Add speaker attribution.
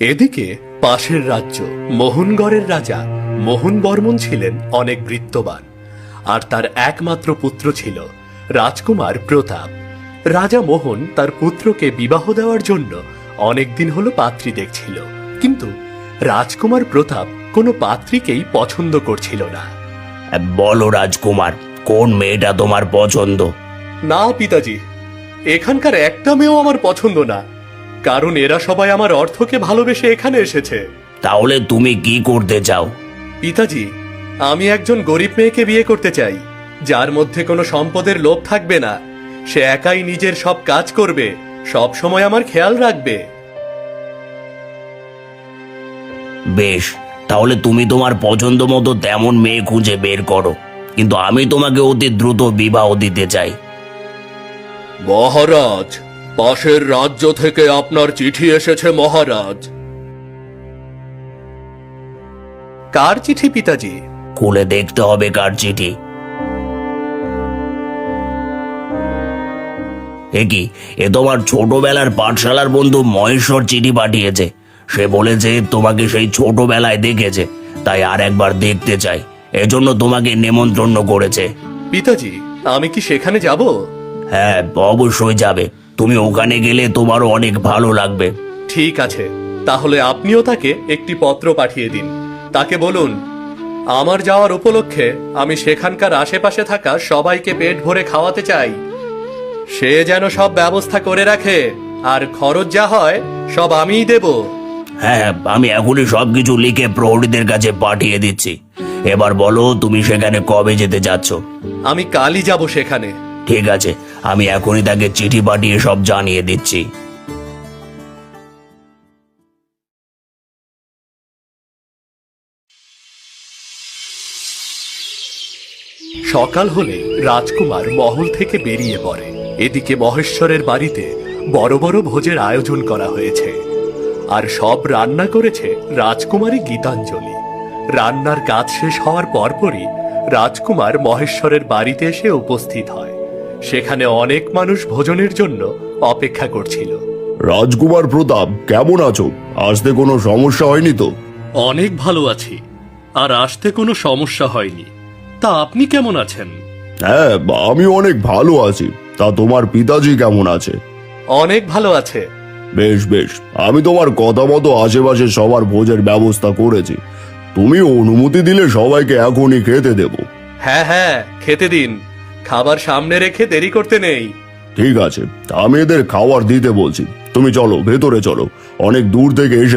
Speaker 1: এদিকে পাশের রাজ্য মোহনগড়ের রাজা মোহন বর্মন ছিলেন অনেক বৃত্তবান, আর তার একমাত্র পুত্র ছিল রাজকুমার প্রতাপ। রাজা মোহন তার পুত্রকে বিবাহ দেওয়ার জন্য অনেকদিন হলো পাত্রী দেখছিল, কিন্তু রাজকুমার প্রতাপ কোনো পাত্রীকেই পছন্দ করছিল না।
Speaker 2: বলো রাজকুমার, কোন মেয়েটা তোমার পছন্দ?
Speaker 1: না পিতাজি, এখানকার একটা মেয়েও আমার পছন্দ না, কারণ এরা সবাই আমার অর্থকে ভালোবেসে এখানে এসেছে।
Speaker 2: তাহলে তুমি কি করতে চাও?
Speaker 1: পিতাজি, আমি একজন গরিব মেয়েকে বিয়ে করতে চাই, যার মধ্যে কোনো সম্পদের লোভ থাকবে না। সে একাই নিজের সব কাজ করবে, সব সময় আমার খেয়াল রাখবে।
Speaker 2: বেশ, তাহলে তুমি তোমার পছন্দ মতো তেমন মেয়ে খুঁজে বের করো, কিন্তু আমি তোমাকে অতি দ্রুত বিবাহ দিতে চাই।
Speaker 1: মহারাজ, পাশের রাজ্য থেকে আপনার চিঠি এসেছে মহারাজ। কার চিঠি পিতাজি?
Speaker 2: খুলে দেখতে হবে কার চিঠি। কি, এ তোমার ছোটবেলার পাঠশালার বন্ধু মহেশ্বর চিঠি পাঠিয়েছে। সে বলেছে তোমাকে সেই ছোটবেলায় দেখেছে, তাই আর একবার দেখতে চাই, এজন্য তোমাকে নেমন্ত্রণ করেছে।
Speaker 1: পিতাজি, আমি কি সেখানে যাব?
Speaker 2: হ্যাঁ, অবশ্যই যাবে। তুমি ওখানে গেলে তোমারও অনেক ভালো লাগবে।
Speaker 1: ঠিক আছে, তাহলে আপনিও তাকে একটি পত্র পাঠিয়ে দিন। তাকে বলুন, আমার যাওয়ার উপলক্ষে আমি সেখানকার আশেপাশে থাকা সবাইকে পেট ভরে খাওয়াতে চাই। সে যেন সব ব্যবস্থা করে রাখে, আর খরচ যা হয় সব আমিই দেব।
Speaker 2: হ্যাঁ, আমি এখনই সবকিছু লিখে প্রহরীদের কাছে পাঠিয়ে দিচ্ছি। এবার বলো, তুমি সেখানে কবে যেতে যাচ্ছ?
Speaker 1: আমি কালই যাব সেখানে।
Speaker 2: ঠিক আছে, আমি এখনই তাকে চিঠি পাঠিয়ে সব জানিয়ে দিচ্ছি।
Speaker 1: সকাল হলে রাজকুমার মহল থেকে বেরিয়ে পড়ে। এদিকে মহেশ্বরের বাড়িতে বড় বড় ভোজের আয়োজন করা হয়েছে, আর সব রান্না করেছে রাজকুমারী গীতাঞ্জলি। রান্নার কাজ শেষ হওয়ার পরপরই রাজকুমার মহেশ্বরের বাড়িতে এসে উপস্থিত হয়। সেখানে অনেক মানুষ ভোজনের জন্য অপেক্ষা করছিল।
Speaker 3: রাজকুমার প্রতাপ, কেমন আছো? আসতে কোনো সমস্যা হয়নি তো?
Speaker 1: অনেক ভালো আছি, আর আসতে কোনো সমস্যা হয়নি। তা আপনি কেমন আছেন?
Speaker 3: হ্যাঁ, আমি অনেক ভালো আছি। তা তোমার পিতাজি কেমন আছে?
Speaker 1: অনেক ভালো আছে।
Speaker 3: বেশ বেশ, আমি তোমার কথা মতো আশেপাশে সবার ভোজের ব্যবস্থা করেছি। তুমি অনুমতি দিলে সবাইকে এখনই খেতে দেব।
Speaker 1: হ্যাঁ হ্যাঁ, খেতে দিন। খাবার সামনে রেখে দেরি করতে নেই।
Speaker 3: ঠিক আছে, আমি এদের খাবার দিতে বলছি। তুমি চলো, ভেতরে চলো, অনেক দূর থেকে এসে